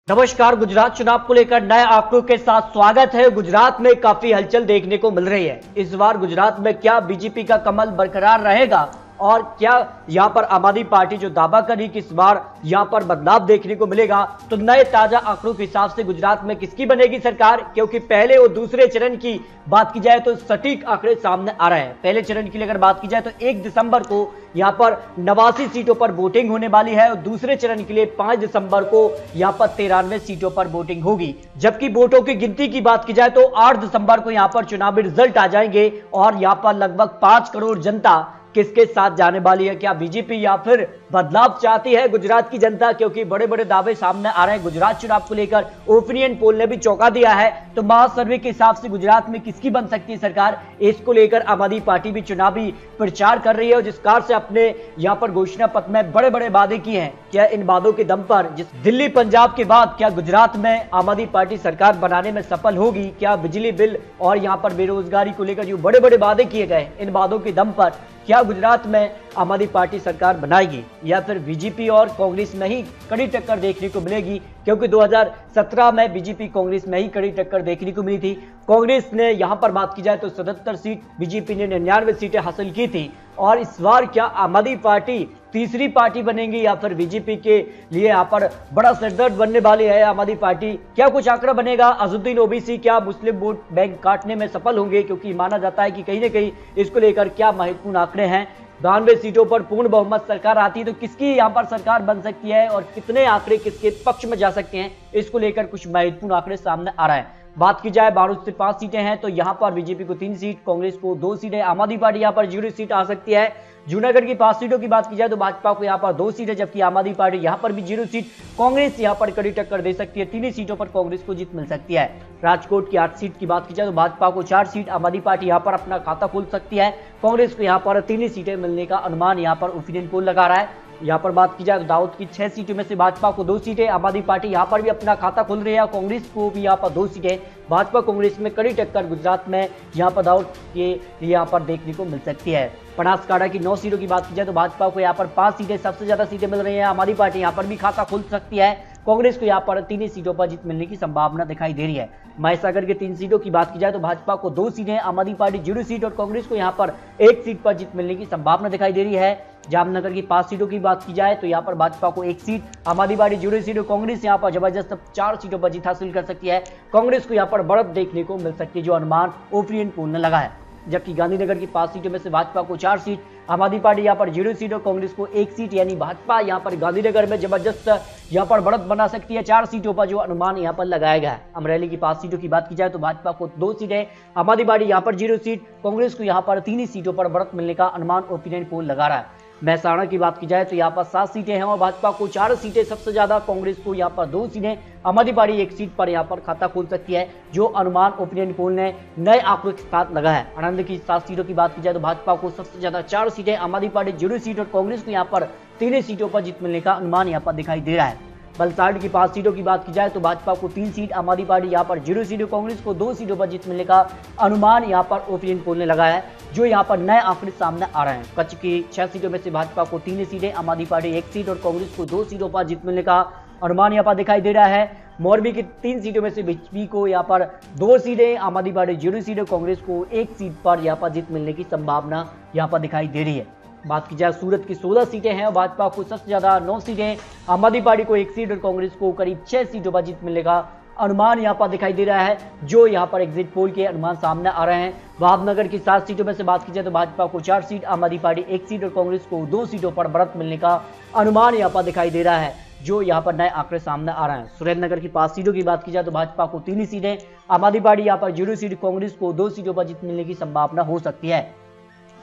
नमस्कार। गुजरात चुनाव को लेकर नए आंकड़ों के साथ स्वागत है। गुजरात में काफी हलचल देखने को मिल रही है। इस बार गुजरात में क्या बीजेपी का कमल बरकरार रहेगा और क्या यहां पर आम आदमी पार्टी जो दावा करी कि इस बार यहां पर बदलाव देखने को मिलेगा, तो नए ताजा आंकड़ों के हिसाब से गुजरात में किसकी बनेगी सरकार? क्योंकि पहले और दूसरे चरण की बात की जाए तो सटीक आंकड़े सामने आ रहे हैं। पहले चरण की अगर बात की जाए तो 1 दिसंबर को यहां पर 89 सीटों पर वोटिंग होने वाली है और दूसरे चरण के लिए 5 दिसंबर को यहां पर 93 सीटों पर वोटिंग होगी। जबकि वोटों की गिनती की बात की जाए तो 8 दिसंबर को यहां पर चुनावी रिजल्ट आ जाएंगे और यहां पर लगभग 5 करोड़ जनता किसके साथ जाने वाली है। क्या बीजेपी या फिर बदलाव चाहती है गुजरात की जनता? क्योंकि बड़े बड़े दावे सामने आ रहे हैं गुजरात चुनाव को लेकर। ओपिनियन पोल ने भी चौंका दिया है। तो महासर्वे के हिसाब से गुजरात में किसकी बन सकती है सरकार, इसको लेकर आम आदमी पार्टी भी चुनावी प्रचार कर रही है और जिस कार से अपने यहां पर घोषणा पत्र में बड़े बड़े वादे किए हैं। क्या इन वादों के दम पर जिस दिल्ली पंजाब के बाद क्या गुजरात में आम आदमी पार्टी सरकार बनाने में सफल होगी? क्या बिजली बिल और यहां पर बेरोजगारी को लेकर जो बड़े बड़े वादे किए गए, इन वादों के दम पर क्या गुजरात में आम आदमी पार्टी सरकार बनाएगी या फिर बीजेपी और कांग्रेस में ही कड़ी टक्कर देखने को मिलेगी? क्योंकि 2017 में बीजेपी कांग्रेस में ही कड़ी टक्कर देखने को मिली थी। कांग्रेस ने यहां पर बात की जाए तो 77 सीट, बीजेपी ने 99 सीटें हासिल की थी। और इस बार क्या आम आदमी पार्टी तीसरी पार्टी बनेगी या फिर बीजेपी के लिए यहां पर बड़ा सिरदर्द बनने वाली है आम आदमी पार्टी? क्या कुछ आंकड़ा बनेगा? अजुद्दीन ओबीसी क्या मुस्लिम वोट बैंक काटने में सफल होंगे? क्योंकि माना जाता है कि कहीं ना कहीं इसको लेकर क्या महत्वपूर्ण आंकड़े हैं। 92 सीटों पर पूर्ण बहुमत सरकार आती है तो किसकी यहां पर सरकार बन सकती है और कितने आंकड़े किसके पक्ष में जा सकते हैं, इसको लेकर कुछ महत्वपूर्ण आंकड़े सामने आ रहा है। बात की जाए 12 से 5 सीटें हैं तो यहां पर बीजेपी को 3 सीट, कांग्रेस को 2 सीटें, आम आदमी पार्टी यहां पर 0 सीट आ सकती है। जूनागढ़ की 5 सीटों की बात की जाए तो भाजपा को यहां पर 2 सीटें, जबकि आम आदमी पार्टी यहां पर भी 0 सीट। कांग्रेस यहां पर कड़ी टक्कर दे सकती है, 3 सीटों पर कांग्रेस को जीत मिल सकती है। राजकोट की 8 सीट की बात की जाए तो भाजपा को 4 सीट, आम आदमी पार्टी यहां पर अपना खाता खोल सकती है। कांग्रेस को यहां पर 3 सीटें मिलने का अनुमान यहां पर ओपिनियन पोल लगा रहा है। यहां पर बात की जाए तो दाऊद की 6 सीटों में से भाजपा को 2 सीटें, आम आदमी पार्टी यहां पर भी अपना खाता खोल रही है। कांग्रेस को भी यहां पर 2 सीटें। भाजपा कांग्रेस में कड़ी टक्कर गुजरात में यहां पर दाऊद के लिए यहां पर देखने को मिल सकती है। बनासकांठा की 9 सीटों की बात की जाए तो भाजपा को यहां पर 5 सीटें, सबसे ज्यादा सीटें मिल रही है। आम आदमी पार्टी यहां पर भी खाता खोल सकती है। कांग्रेस को यहां पर 3 सीटों पर जीत मिलने की संभावना दिखाई दे रही है। महिसागर के 3 सीटों की बात की जाए तो भाजपा को 2 सीटें, आम आदमी पार्टी 0 सीट और कांग्रेस को यहां पर 1 सीट पर जीत मिलने की संभावना दिखाई दे रही है। जामनगर की 5 सीटों की बात की जाए तो यहां पर भाजपा को 1 सीट, आम आदमी पार्टी 0 सीट और कांग्रेस यहां पर जबरदस्त 4 सीटों पर जीत हासिल कर सकती है। कांग्रेस को यहां पर बढ़त देखने को मिल सकती है, जो अनुमान ओपिनियन पोल ने लगा है। जबकि गांधीनगर की 5 सीटों में से भाजपा को 4 सीट, आम आदमी पार्टी यहां पर 0 सीट और कांग्रेस को 1 सीट, यानी भाजपा यहां पर गांधीनगर में जबरदस्त यहां पर बढ़त बना सकती है 4 सीटों पर, जो अनुमान यहां पर लगाया गया है। अमरेली की 5 सीटों की बात की जाए तो भाजपा को 2 सीटें, आम आदमी पार्टी यहां पर 0 सीट, कांग्रेस को यहां पर 3 सीटों पर बढ़त मिलने का अनुमान ओपिनियन पोल लगा रहा है। महसाणा की बात की जाए तो यहाँ पर 7 सीटें हैं और भाजपा को 4 सीटें सबसे ज्यादा, कांग्रेस को यहाँ पर 2 सीटें, आम आदमी पार्टी 1 सीट पर यहाँ पर खाता खोल सकती है, जो अनुमान ओपिनियन पोल ने नए आंकड़ों के साथ लगा है। आनंद की 7 सीटों की बात की जाए तो भाजपा को सबसे ज्यादा 4 सीटें, आम आदमी पार्टी 0 सीट और कांग्रेस को यहाँ पर 3 सीटों पर जीत मिलने का अनुमान यहाँ पर दिखाई दे रहा है। वलसाड की 5 सीटों की बात की जाए तो भाजपा को 3 सीट, आम आदमी पार्टी यहाँ पर 0 सीट और कांग्रेस को 2 सीटों पर जीत मिलने का अनुमान यहाँ पर ओपिनियन पोल ने लगाया है, जो यहाँ पर नए आंकड़े सामने आ रहे हैं। कच्छ की 6 सीटों में से भाजपा को 3 सीटें, आम आदमी पार्टी 1 सीट और कांग्रेस को 2 सीटों पर जीत मिलने का अनुमान यहाँ पर दिखाई दे रहा है। मोरबी की 3 सीटों में से बीजेपी को यहाँ पर 2 सीटें, आम आदमी पार्टी 0 सीट और कांग्रेस को 1 सीट पर यहाँ पर जीत मिलने की संभावना यहाँ पर दिखाई दे रही है। बात की जाए सूरत की 16 सीटें हैं और भाजपा को सबसे ज्यादा 9 सीटें, आम आदमी पार्टी को 1 सीट और कांग्रेस को करीब 6 सीटों पर जीत मिलने का अनुमान यहाँ पर दिखाई दे रहा है, जो यहाँ पर एग्जिट पोल के अनुमान सामने आ रहे हैं। भावनगर की 7 सीटों में से बात की जाए तो भाजपा को 4 सीट, आम आदमी पार्टी 1 सीट और कांग्रेस को 2 सीटों पर बढ़त मिलने का अनुमान यहाँ पर दिखाई दे रहा है, जो यहाँ पर नए आंकड़े सामने आ रहे हैं। सुरेंद्रनगर की 5 सीटों की बात की जाए तो भाजपा को 3 सीटें, आम आदमी पार्टी यहाँ पर 0 सीट, कांग्रेस को 2 सीटों पर जीत मिलने की संभावना हो सकती है।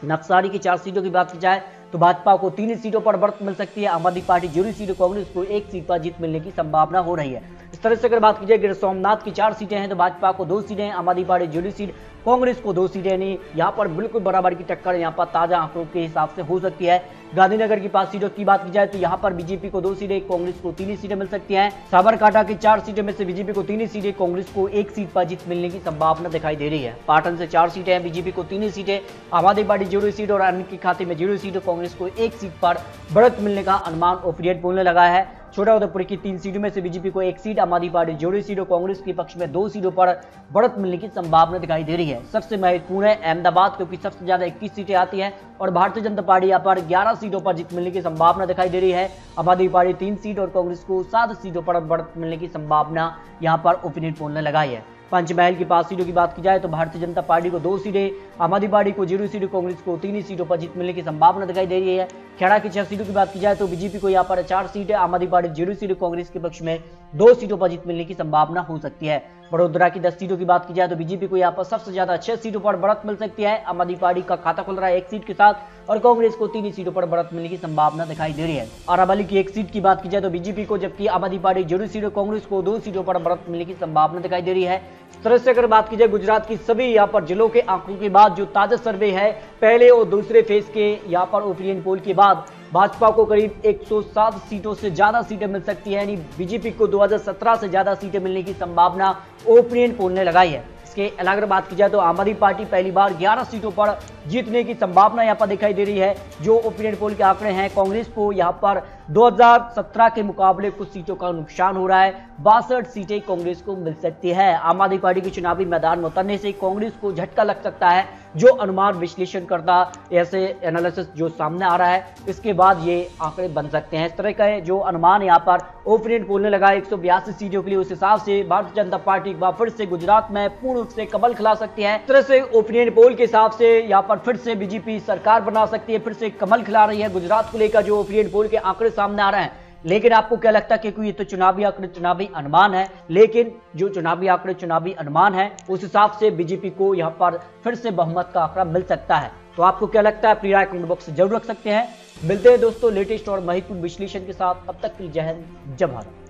नक्सारी की 4 सीटों की बात की जाए तो भाजपा को 3 सीटों पर बढ़त मिल सकती है, आम आदमी पार्टी 0 सीट, कांग्रेस को 1 सीट पर जीत मिलने की संभावना हो रही है। इस तरह से अगर बात की जाए गिर सोमनाथ की 4 सीटें हैं तो भाजपा को 2 सीटें, आम आदमी पार्टी 0 सीट, कांग्रेस को 2 सीटें, यानी यहाँ पर बिल्कुल बराबर की टक्कर यहाँ पर ताजा आंकड़ों के हिसाब से हो सकती है। गांधीनगर की 5 सीटों की बात की जाए तो यहाँ पर बीजेपी को 2 सीटें, कांग्रेस को 3 सीटें मिल सकती हैं। साबरकांठा की 4 सीटों में से बीजेपी को 3 सीटें, कांग्रेस को 1 सीट पर जीत मिलने की संभावना दिखाई दे रही है। पाटन से 4 सीटें हैं, बीजेपी को 3 सीटें, आम आदमी पार्टी 0 सीट और अन्य के खाते में 0 सीट, कांग्रेस को 1 सीट पर बढ़त मिलने का अनुमान ओपिनियन पोल ने लगाया है। छोटाउदेपुर की 3 सीटों में से बीजेपी को 1 सीट, आम आदमी पार्टी 0 सीट और कांग्रेस के पक्ष में 2 सीटों पर बढ़त मिलने की संभावना दिखाई दे रही है। सबसे महत्वपूर्ण है अहमदाबाद, क्योंकि सबसे ज्यादा 21 सीटें आती हैं और भारतीय जनता पार्टी यहाँ पर 11 सीटों पर जीत मिलने की संभावना दिखाई दे रही है। आम आदमी पार्टी 3 सीट और कांग्रेस को 7 सीटों पर बढ़त मिलने की संभावना यहाँ पर ओपिनियन पोल ने लगाई है। पंचमहल की 5 सीटों की बात की जाए तो भारतीय जनता पार्टी को 2 सीटें, आम आदमी पार्टी को 0 सीटें, कांग्रेस को 3 ही सीटों पर जीत मिलने की संभावना दिखाई दे रही है। खेड़ा की 6 सीटों की बात की जाए तो बीजेपी को यहाँ पर 4 सीटें, आम आदमी पार्टी 0 सीटें, कांग्रेस के पक्ष में 2 सीटों पर जीत मिलने की संभावना हो सकती है। वडोदरा की 10 सीटों की बात की जाए तो बीजेपी को यहाँ पर सबसे ज्यादा 6 सीटों पर बढ़त मिल सकती है। आम आदमी पार्टी का खाता खुल रहा है 1 सीट के साथ और कांग्रेस को 3 ही सीटों पर बढ़त मिलने की संभावना दिखाई दे रही है। अरावली की 1 सीट की बात की जाए तो बीजेपी को, जबकि आम आदमी पार्टी 0 सीटों, कांग्रेस को 2 सीटों पर बढ़त मिलने की संभावना दिखाई दे रही है। इस तरह से अगर बात की जाए गुजरात की सभी यहाँ पर जिलों के आंकड़ों के बाद जो ताजा सर्वे है, पहले और दूसरे फेज के यहाँ पर ओपिनियन पोल के बाद भाजपा को करीब 107 सीटों से ज्यादा सीटें मिल सकती है, यानी बीजेपी को 2017 से ज्यादा सीटें मिलने की संभावना ओपिनियन पोल ने लगाई है। इसके अलावा अगर बात की जाए तो आम आदमी पार्टी पहली बार 11 सीटों पर जीतने की संभावना यहाँ पर दिखाई दे रही है। जो ओपिनियन पोल के आंकड़े हैं, कांग्रेस को यहाँ पर 2017 के मुकाबले कुछ सीटों का नुकसान हो रहा है, 62 सीटें कांग्रेस को मिल सकती है। आम आदमी पार्टी के चुनावी मैदान में उतरने से कांग्रेस को झटका लग सकता है, जो अनुमान विश्लेषण करता ऐसे एनालिसिस जो सामने आ रहा है, इसके बाद ये आंकड़े बन सकते हैं। इस तरह का जो अनुमान यहाँ पर ओपिनियन पोल ने लगाया 182 सीटों के लिए, उस हिसाब से भारतीय जनता पार्टी एक बार फिर से गुजरात में पूर्ण रूप से कमल खिला सकती है। इस तरह से ओपिनियन पोल के हिसाब से यहाँ पर फिर से बीजेपी सरकार बना सकती है, फिर से कमल खिला रही है गुजरात को लेकर जो ओपिनियन पोल के आंकड़े सामने आ रहे हैं। लेकिन आपको क्या लगता है, क्योंकि ये तो चुनावी आंकड़े, चुनावी अनुमान है, लेकिन जो चुनावी आंकड़े, चुनावी अनुमान है, उस हिसाब से बीजेपी को यहाँ पर फिर से बहुमत का आंकड़ा मिल सकता है। तो आपको क्या लगता है, अपनी राय कमेंट बॉक्स में जरूर रख सकते हैं। मिलते हैं दोस्तों लेटेस्ट और महत्वपूर्ण विश्लेषण के साथ, अब तक के लिए जय हिंद, जय भारत।